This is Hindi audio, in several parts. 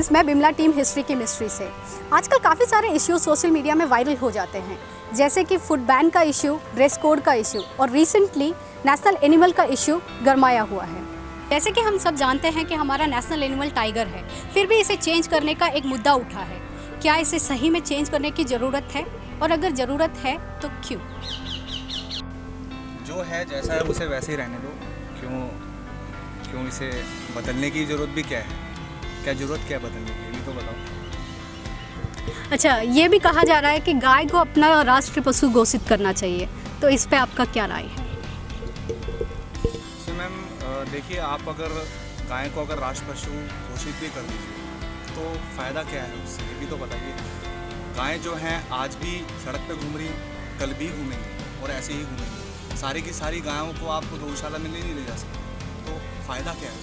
फ्रेंड्स, मैं बिमला टीम हिस्ट्री की मिस्ट्री से। आजकल काफ़ी सारे इश्यूज सोशल मीडिया में वायरल हो जाते हैं, जैसे कि फूड बैन का इशू, ड्रेस कोड का इशू और रिसेंटली नेशनल एनिमल का इशू गरमाया हुआ है। जैसे कि हम सब जानते हैं कि हमारा नेशनल एनिमल टाइगर है, फिर भी इसे चेंज करने का एक मुद्दा उठा है। क्या इसे सही में चेंज करने की ज़रूरत है, और अगर ज़रूरत है तो क्यों? जो है जैसा है उसे वैसे ही रहने दो। क्यों इसे बदलने की ज़रूरत भी क्या है? क्या ज़रूरत क्या है बदलने की, ये भी तो बताओ। अच्छा, ये भी कहा जा रहा है कि गाय को अपना राष्ट्रीय पशु घोषित करना चाहिए, तो इस पे आपका क्या राय है? तो मैम देखिए, आप अगर गाय को अगर राष्ट्र पशु घोषित भी कर दीजिए तो फ़ायदा क्या है उससे, ये भी तो बताइए। गाय जो हैं आज भी सड़क पे घूम रही, कल भी घूमेंगी और ऐसे ही घूमेंगी। सारी की सारी गायों को आपको गौशाला में नहीं ले जा सकते, तो फ़ायदा क्या है?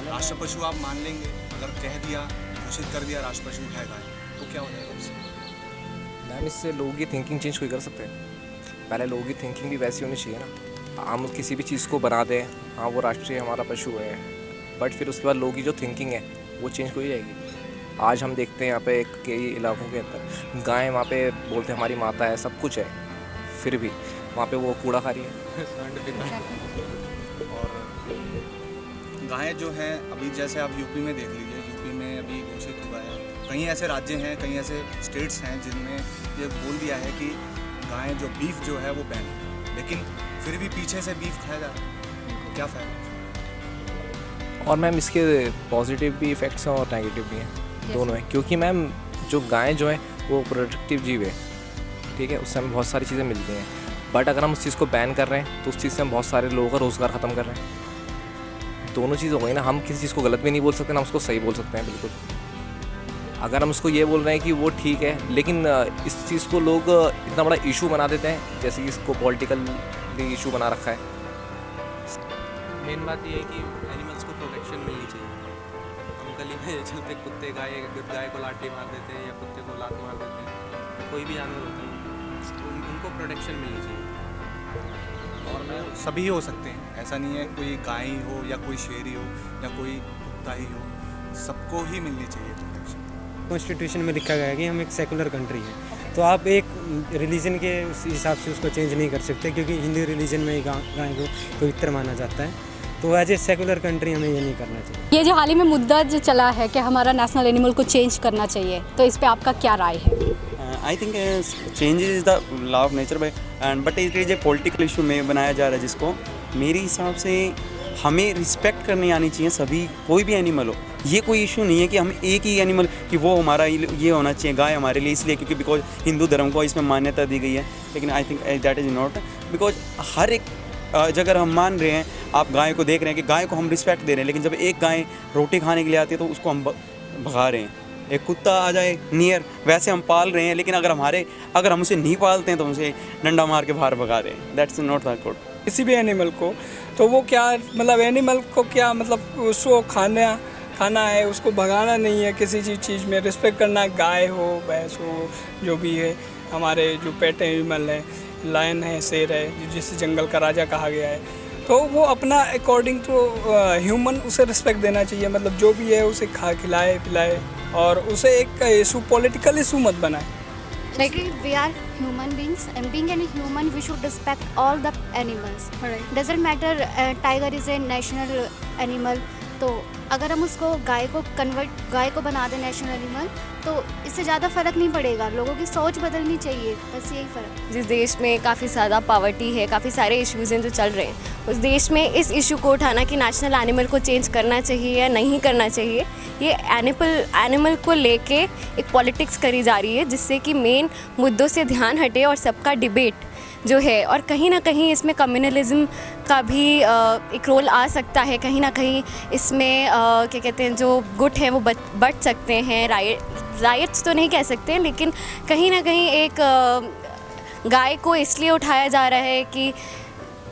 राष्ट्र पशु आप मान लेंगे, अगर कह दिया, घोषित कर दिया राष्ट्र पशु है गाय, तो क्या हो जाएगा उससे? मैम, इससे लोगों की थिंकिंग चेंज कोई कर सकते हैं? पहले लोगों की थिंकिंग भी वैसी होनी चाहिए ना। हम किसी भी चीज़ को बना दें, हाँ वो राष्ट्रीय हमारा पशु है, बट फिर उसके बाद लोगों की जो थिंकिंग है वो चेंज हो जाएगी। आज हम देखते हैं यहाँ पे कई इलाकों के अंदर गाय वहाँ पे बोलते हैं हमारी माता है, सब कुछ है, फिर भी वहाँ पे वो कूड़ा खा रही है। और गाय जो हैं अभी, जैसे आप यूपी में देख लीजिए, यूपी में अभी घोषित हुआ है। कई ऐसे राज्य हैं, कई ऐसे स्टेट्स हैं जिनमें ये बोल दिया है कि गाय जो बीफ जो है वो बैन है, लेकिन फिर भी पीछे से बीफ खाया जा रहा है। क्या फ़ायदा? और मैम, इसके पॉजिटिव भी इफ़ेक्ट्स हैं और नेगेटिव भी हैं, दोनों हैं। क्योंकि मैम जो गाय जो है वो प्रोडक्टिव जीव है, ठीक है, उससे हमें बहुत सारी चीज़ें मिलती हैं। बट अगर हम उस चीज़ को बैन कर रहे हैं तो उस चीज़ से हम बहुत सारे लोगों का रोज़गार ख़त्म कर रहे हैं। दोनों चीज़ हो गई ना। हम किसी चीज़ को गलत भी नहीं बोल सकते ना उसको सही बोल सकते हैं। बिल्कुल, अगर हम उसको ये बोल रहे हैं कि वो ठीक है, लेकिन इस चीज़ को लोग इतना बड़ा इशू बना देते हैं, जैसे कि इसको पॉलिटिकल इशू बना रखा है। मेन बात ये है कि एनिमल्स को प्रोटेक्शन मिलनी चाहिए। हम गली में चलते कुत्ते गाय को लाठी मार देते हैं या कुत्ते को लात मार देते हैं, कोई भी जानवर होता है, तो उनको प्रोटेक्शन मिलनी चाहिए। और सभी हो सकते हैं, ऐसा नहीं है कोई गाय ही हो या कोई शेर ही हो या कोई कुत्ता ही हो, सबको ही मिलनी चाहिए प्रोटेक्शन। कॉन्स्टिट्यूशन में लिखा गया है कि हम एक सेकुलर कंट्री हैं, तो आप एक रिलीजन के उस हिसाब से उसको चेंज नहीं कर सकते, क्योंकि हिंदू रिलीजन में ही गाय को पवित्र माना जाता है। तो एज ए सेकुलर कंट्री हमें ये नहीं करना चाहिए। ये जो हाल ही में मुद्दा जो चला है कि हमारा नेशनल एनिमल को चेंज करना चाहिए, तो इस पे आपका क्या राय है? I think change is the law of nature but it is a political issue में बनाया जा रहा है, जिसको मेरे हिसाब से हमें रिस्पेक्ट करनी आनी चाहिए। सभी कोई भी एनिमल हो, ये कोई इशू नहीं है कि हम एक ही एनिमल कि वो हमारा ये होना चाहिए गाय हमारे लिए, इसलिए क्योंकि बिकॉज हिंदू धर्म को इसमें मान्यता दी गई है। लेकिन I think that is not, because हर एक जगह हम मान रहे हैं, आप गाय को देख रहे हैं कि गाय को हम रिस्पेक्ट दे रहे हैं, लेकिन जब एक गाय रोटी खाने के लिए आती है तो उसको हम भगा रहे हैं। एक कुत्ता आ जाए नियर, वैसे हम पाल रहे हैं, लेकिन अगर हम उसे नहीं पालते हैं तो उसे डंडा मार के बाहर भगा रहे हैं। That's not the good. किसी भी एनिमल को, तो वो क्या मतलब एनिमल को क्या मतलब उसको खाना है, उसको भगाना नहीं है। किसी चीज़ में रिस्पेक्ट करना है, गाय हो भैंस हो जो भी है, हमारे जो पेट एनिमल है, लायन है, शेर है, जिसे जंगल का राजा कहा गया है, तो वो अपना अकॉर्डिंग टू ह्यूमन उसे रिस्पेक्ट देना चाहिए। मतलब जो भी है उसे खिलाए पिलाए, और उसे एक इशू पॉलिटिकल इशू मत बनाए। Like we are human beings, and being a human, we should respect all the animals. Right. Doesn't matter tiger is a national animal. तो अगर हम उसको गाय को बना दें नेशनल एनिमल, तो इससे ज़्यादा फ़र्क नहीं पड़ेगा। लोगों की सोच बदलनी चाहिए, बस यही फ़र्क। जिस देश में काफ़ी ज़्यादा पॉवर्टी है, काफ़ी सारे इश्यूज़ हैं जो चल रहे हैं, उस देश में इस इशू को उठाना कि नेशनल एनिमल को चेंज करना चाहिए या नहीं करना चाहिए, ये एनिमल को लेके एक पॉलिटिक्स करी जा रही है, जिससे कि मेन मुद्दों से ध्यान हटे और सबका डिबेट जो है, और कहीं ना कहीं इसमें कम्युनलिज्म का भी एक रोल आ सकता है। कहीं ना कहीं इसमें क्या कहते हैं, जो गुट हैं वो बढ़ सकते हैं। राइट्स तो नहीं कह सकते हैं, लेकिन कहीं ना कहीं एक गाय को इसलिए उठाया जा रहा है कि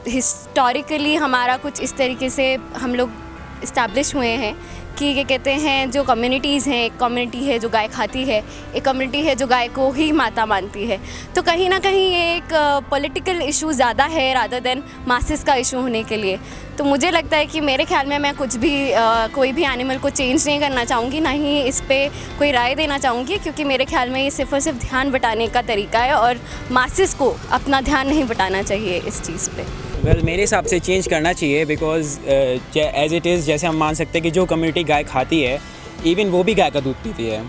हिस्टोरिकली हमारा कुछ इस तरीके से हम लोग इस्टेब्लिश हुए हैं कि क्या कहते हैं जो कम्युनिटीज़ हैं, एक कम्युनिटी है जो गाय खाती है, एक कम्युनिटी है जो गाय को ही माता मानती है। तो कहीं ना कहीं ये एक पॉलिटिकल इशू ज़्यादा है रादर देन मासेस का इशू होने के लिए। तो मुझे लगता है कि मेरे ख्याल में मैं कुछ भी कोई भी एनिमल को चेंज नहीं करना चाहूँगी, ना ही इस पे कोई राय देना चाहूँगी, क्योंकि मेरे ख्याल में ये सिर्फ और सिर्फ ध्यान बटाने का तरीका है और मासेस को अपना ध्यान नहीं बटाना चाहिए इस चीज़ पे। वेल मेरे हिसाब से चेंज करना चाहिए बिकॉज एज इट इज़ जैसे हम मान सकते हैं कि जो कम्युनिटी गाय खाती है इवन वो भी गाय का दूध पीती है,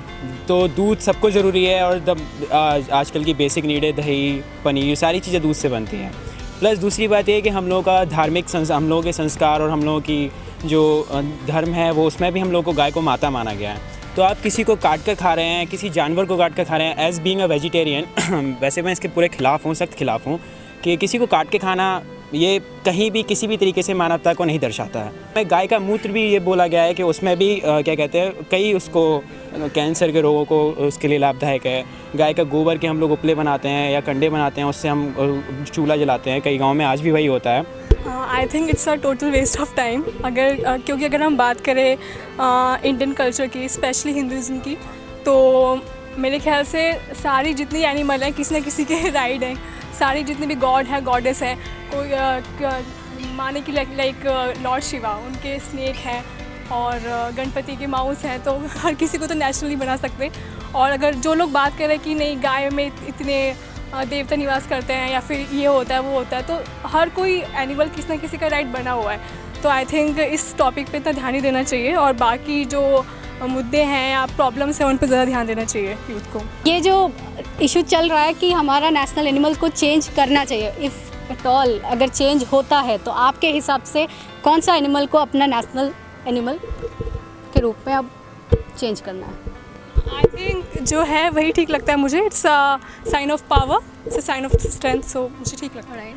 तो दूध सबको ज़रूरी है और आजकल की बेसिक नीड है, दही पनीर सारी चीज़ें दूध से बनती हैं। प्लस दूसरी बात ये है कि हम लोगों का हम लोगों के संस्कार और हम लोगों की जो धर्म है वो उसमें भी हम लोगों को गाय को माता माना गया है। तो आप किसी को काट कर खा रहे हैं, किसी जानवर को काट कर खा रहे हैं, एज़ बीइंग अ वेजिटेरियन वैसे मैं इसके पूरे खिलाफ़ हूँ, सख्त खिलाफ़ हूँ कि किसी को काट के खाना ये कहीं भी किसी भी तरीके से मानवता को नहीं दर्शाता है। गाय का मूत्र भी ये बोला गया है कि उसमें भी क्या कहते हैं कई उसको कैंसर के रोगों को उसके लिए लाभदायक है। गाय का गोबर के हम लोग उपले बनाते हैं या कंडे बनाते हैं, उससे हम चूल्हा जलाते हैं, कई गाँव में आज भी वही होता है। I think it's a total waste of time. क्योंकि अगर हम बात करें इंडियन कल्चर की, स्पेशली हिंदुज़म की, तो मेरे ख्याल से सारी जितनी एनिमल हैं किसी न किसी के राइड हैं। सारी जितने भी गॉड हैं, गॉडेस हैं, कोई माने कि लाइक लॉर्ड शिवा उनके स्नेक हैं और गणपति के माउस हैं, तो हर किसी को तो नेचुरली बना सकते। और अगर जो लोग बात करें कि नहीं गाय में इतने देवता निवास करते हैं या फिर ये होता है वो होता है, तो हर कोई एनिमल किसी न किसी का राइट बना हुआ है। तो आई थिंक इस टॉपिक पे इतना ध्यान ही देना चाहिए और बाकी जो मुद्दे हैं या प्रॉब्लम्स हैं उन पर ज़्यादा ध्यान देना चाहिए यूथ को। ये जो इशू चल रहा है कि हमारा नेशनल एनिमल को चेंज करना चाहिए, इफ़ एट ऑल अगर चेंज होता है तो आपके हिसाब से कौन सा एनिमल को अपना नेशनल एनिमल के रूप में अब चेंज करना है? आई थिंक जो है वही ठीक लगता है मुझे। It's a sign of power, it's a sign of strength, so मुझे ठीक लगता है।